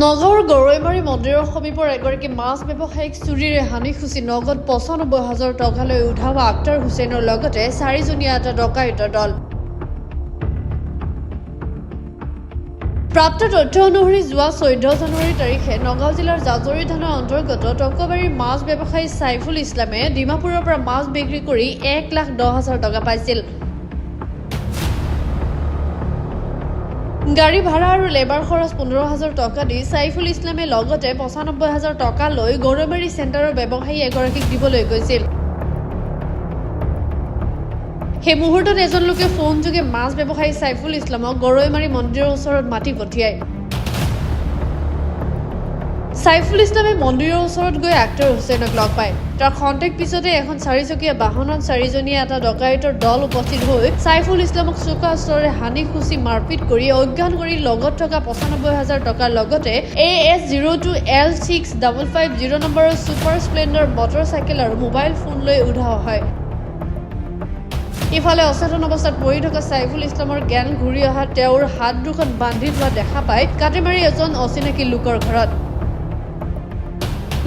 নগৰ গৰৈমাৰী মন্দিৰৰ সমীপৰ এগৰাকী মাছ ব্যৱসায়িক চুৰিৰে হানি খুচি নগদ ৯৫,০০০ টকালৈ উধাও আক্তাৰ হুছেইনৰ লগতে ৪জনীয়া এটা ডকাইতৰ দল। প্ৰাপ্ত তথ্য অনুসৰি যোৱা ১৪ জানুৱাৰী তাৰিখে নগাঁও জিলাৰ জাজৰি থানাৰ অন্তৰ্গত টকবাৰীৰ মাছ ব্যৱসায়ী ছাইফুল ইছলামে ডিমাপুৰৰ পৰা মাছ বিক্ৰী কৰি ১,১০,০০০ টকা পাইছিল। গাড়ী ভাড়া আৰু লেবাৰ খৰচ ১৫,০০০ টকা দি ছাইফুল ইছলামে লগতে ৯৫,০০০ টকা লৈ গৰৈমাৰী চেণ্টাৰৰ ব্যৱসায়ী এগৰাকীক দিবলৈ গৈছিল। সেই মুহূৰ্তত এজন লোকে ফোনযোগে মাছ ব্যৱসায়ী ছাইফুল ইছলামক গৰৈমাৰী মন্দিৰৰ ওচৰত মাতি পঠিয়ায়। ছাইফুল ইছলামে মন্দিৰৰ ওচৰত গৈ আক্তাৰ হুছেইনক লগ পায়। তাৰ খন্তেক পিছতে এখন ৪চকীয়া বাহনত ৪জনীয়া এটা ডকাইতৰ দল উপস্থিত হৈ ছাইফুল ইছলামক চোকা অস্ত্ৰৰে হানি খুচি মাৰপিট কৰি অজ্ঞান কৰি লগত থকা ৯৫,০০০ টকাৰ লগতে AS02L6550 নম্বৰৰ ছুপাৰ স্প্লেণ্ডাৰ মটৰচাইকেল আৰু মোবাইল ফোন লৈ উধাও হয়। ইফালে অচেতন অৱস্থাত পৰি থকা ছাইফুল ইছলামৰ জ্ঞান ঘূৰি অহা তেওঁৰ হাত দুখন বান্ধি থোৱা দেখা পায় কাটিমাৰী এজন অচিনাকি লোকৰ ঘৰত।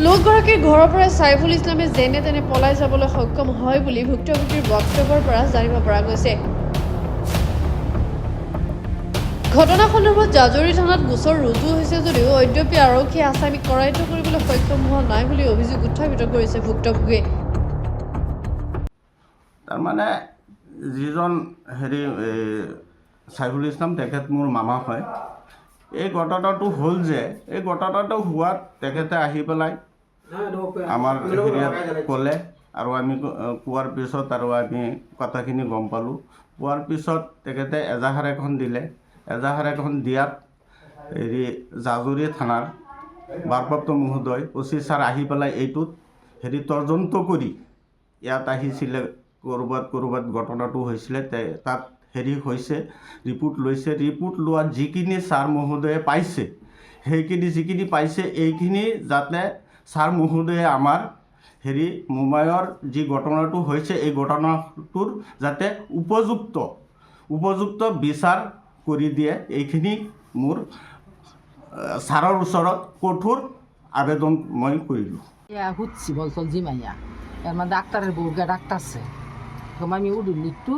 লোকগৰাকীৰ ঘৰৰ পৰা ছাইফুল ইছলামে যেনে তেনে পলাই যাবলৈ সক্ষম হয় বুলি ভুক্তভোগীৰ বক্তব্যৰ পৰা জানিব পৰা গৈছে। ঘটনা সন্দৰ্ভত জাজৰি থানাত গোচৰ ৰুজু হৈছে যদিও অদ্যপি আৰক্ষীয়ে আসামীক কৰায়ত্ব কৰিবলৈ সক্ষম হোৱা নাই বুলি অভিযোগ উত্থাপিত কৰিছে ভুক্তভোগীয়ে। তাৰমানে যিজন ছাইফুল ইছলাম তেখেত মোৰ মামা হয়। এই ঘটনাটো হ'ল যে এই ঘটনাটো হোৱাত তেখেতে আহি পেলাই আমাৰ হেৰিয়াত ক'লে আৰু আমি কোৱাৰ পিছত আৰু আমি কথাখিনি গম পালোঁ। পোৱাৰ পিছত তেখেতে এজাহাৰ এখন দিলে। এজাহাৰ এখন দিয়াত জাজৰি থানাৰ ভাৰপ্ৰাপ্ত মহোদয় OC ছাৰ আহি পেলাই এইটোত তদন্ত কৰি ইয়াত আহিছিলে। ক'ৰবাত ঘটনাটো হৈছিলে তাত হৈছে ৰিপৰ্ট লৈছে। ৰিপৰ্ট লোৱাত যিখিনি ছাৰ মহোদয়ে পাইছে যিখিনি পাইছে এইখিনি যাতে ছাৰ মহোদয়ে আমাৰ মুম্বাইৰ যি ঘটনাটো হৈছে এই ঘটনাটোৰ যাতে উপযুক্ত বিচাৰ কৰি দিয়ে এইখিনি মোৰ ছাৰৰ ওচৰত কঠোৰ আবেদন মই কৰিলোঁ। হুচ্ছি বলছিল জিমাইয়া এর মধ্যে ডাক্তারের বউকে ডাক্তারছে আমি উঠুন একটু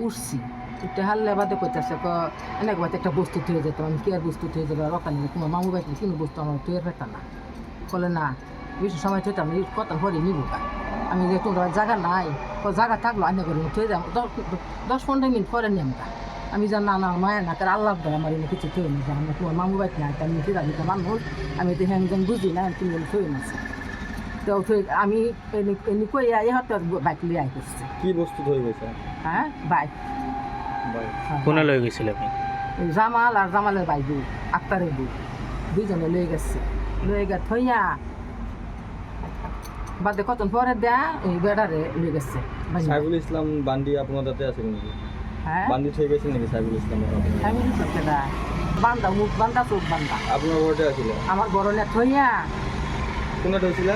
উঠছি উঠতে হারলে বাদে কইতেছে এনেক বাদ একটা বস্তু থুয়ে যেত আমি কি আর বস্তু থুয়ে যাবো রকানি তোমার মামু বাইতে কোনো বস্তু আমার থুয়ে পেতাম না বলে না বেশি সময় থইতাম কথা ভরে নিব আমি যে তোমার জায়গা নাই জায়গা থাকলো আইনে করে থুয়ে যাবো 10-15 মিনিট পরে নিয়ে আমি জান না মায়ের না তার আল্লাহ ধরে আমার এনে কিছু থুয়ে নিয়েছে আমি তোমার মামু বাইতে নাই আমি ফিরা দিতে মানুষ আমি তো হ্যাং বুঝি না তুমি থুয়ে নিয়েছি। তো আমি এনে কই ইহঁত বাইক লৈ আহি গৈছে। কি বস্তু থৈ গৈছে? হ্যাঁ বাইক কোনে লৈ গৈছিলে আপনি? জামাল আর জামালের বাইক আক্তারের বউ দুইজনে লয়ে গেছে। লয়ে গে থইয়া বাদে কতক্ষণ পরে দেয়া এই বেড়ারে লয়ে গেছে। সাইফুল ইসলাম বান্দি আপনার তাতে আছে নাকি? হ্যাঁ বান্দি থৈ গেছে নাকি সাইফুল ইসলাম? আমি কেটা বান্দা মুখ বান্দা চোখ বান্দা আপনার ঘরতে আছিল? আমার গরলে থইয়া কোনে থৈছিল?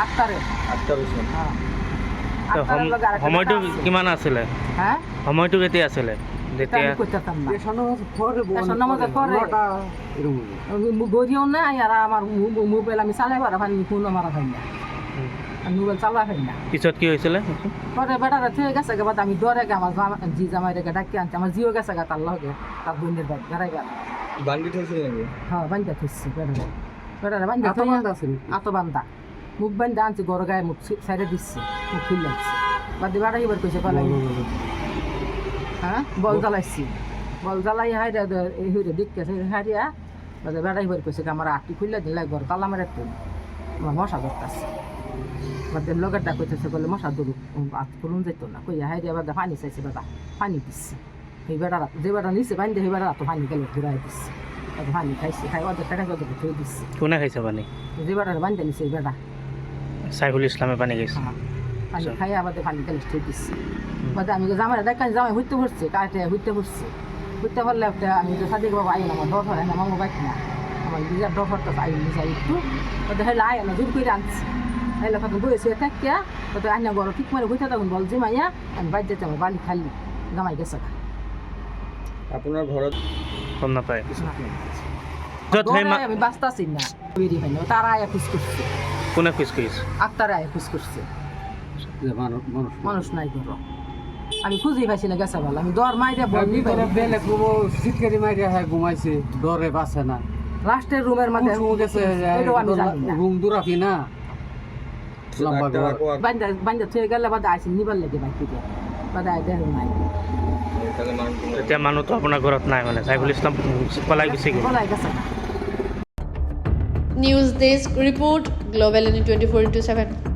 আক্তারে। আক্তার ইসলাম। হ্যাঁ সময়টো কিমান আছিলে? হ্যাঁ সময়টো কেতিয়া আছিলে? গড়িও না আর আমার মোবাইল আমি চালাই পারা পারি ফোন মারা পাই না মোবাইল চালা পাই না। পিছত কি হয়েছিল? পরে বেটারা থেকে গেছে বাদ আমি ডরে গে আমার জি জামাই রেখে ডাকি আনছে আমার জিও গেছে গা তার লগে তার বোনের বাড়ি বেড়াই গেল। বান্দি থৈছিল নাকি? হ্যাঁ বান্ধা থইছি বেটারা বান্ধা আত বান্ধা মুখ বান্ধা আনছি গড় গায়ে মুখ সাইডে দিচ্ছি মুখ খুলে আসছে বাদ বেড়া এবার কইছে পালাই। হ্যাঁ বল জ্বালাইছি বল জ্বালাই হাইরা এই হইরে দেখতেছে হারিয়া বাদে বেড়াই এবার কইছে আমার আটটি খুলে দিলে ঘর তালা মারে একটু আমার মশা ধরতেছে বাদে লগেরটা কইতেছে বলে মশা ধরুক হাত খুলুন যেত না কইয়া হাইরিয়া বাদে পানি চাইছে বেটা পানি দিচ্ছি এই বেড়া যে বেড়া নিচে পানি দিয়ে সেই বেড়া তো পানি গেলে ঘুরাই দিচ্ছি পানি খাইছি খাই ওদের টাকা ওদের ধুয়ে দিচ্ছি। কোনে খাইছে পানি? যে বেড়ার বান্ধে নিছে এই বেড়া সাইফুল ইসলামে পানি খাইছে। পানি খাই আবার পানি গেলে ধুয়ে দিচ্ছি বাদে আমি জামাই দেখা জামাই হইতে পড়ছে কাটে হইতে পড়ছে হইতে পারলে আমি তো সাদিক বাবা আই আমার ডর হয় না মামু বাইক না আমার বিরাট ডর হতো আই যাই একটু ওদের হেলে আয় না জোর করে আনছি হেলে কত বয়েছে থাকিয়া ওদের আইনা বড় ঠিক মানে হইতে তখন বল যে মাইয়া আমি বাইর যেতে আমার বালি খালি জামাই গেছে। আপনার ঘৰত গম নাপায়? য'ত সেই দৌড়াই আমি বাঁচতাছি না বেরি হয় না তারা আয়া খুশ করছে কোনে খুঁজ কৰিছে আক্তারে আয়া খুশ করছে মানুষ নাই করো আমি খুঁজেই পাইছি না গেছে ভালো আমি দর মাইরে বলবি বেলে কোনো শীতকারি মাইরে হ্যাঁ ঘুমাইছে ডরে বাঁচে না লাস্টের রুমের মধ্যে গেছে এটাও আমি জানি না রুম দুরাকি না লম্বা বান্ধা থুয়ে গেলে বাদে আইসি নিবার লাগে বাকি বাদে আই দেখ নাই এতিয়া মানুহটো আপোনাৰ ঘৰত নাই মানে সাইফুল ইছলাম পলাই গুচি গ'ল বলাই গেছে না নিউজ ডেস্ক রিপোর্ট গ্লোবাল 24/7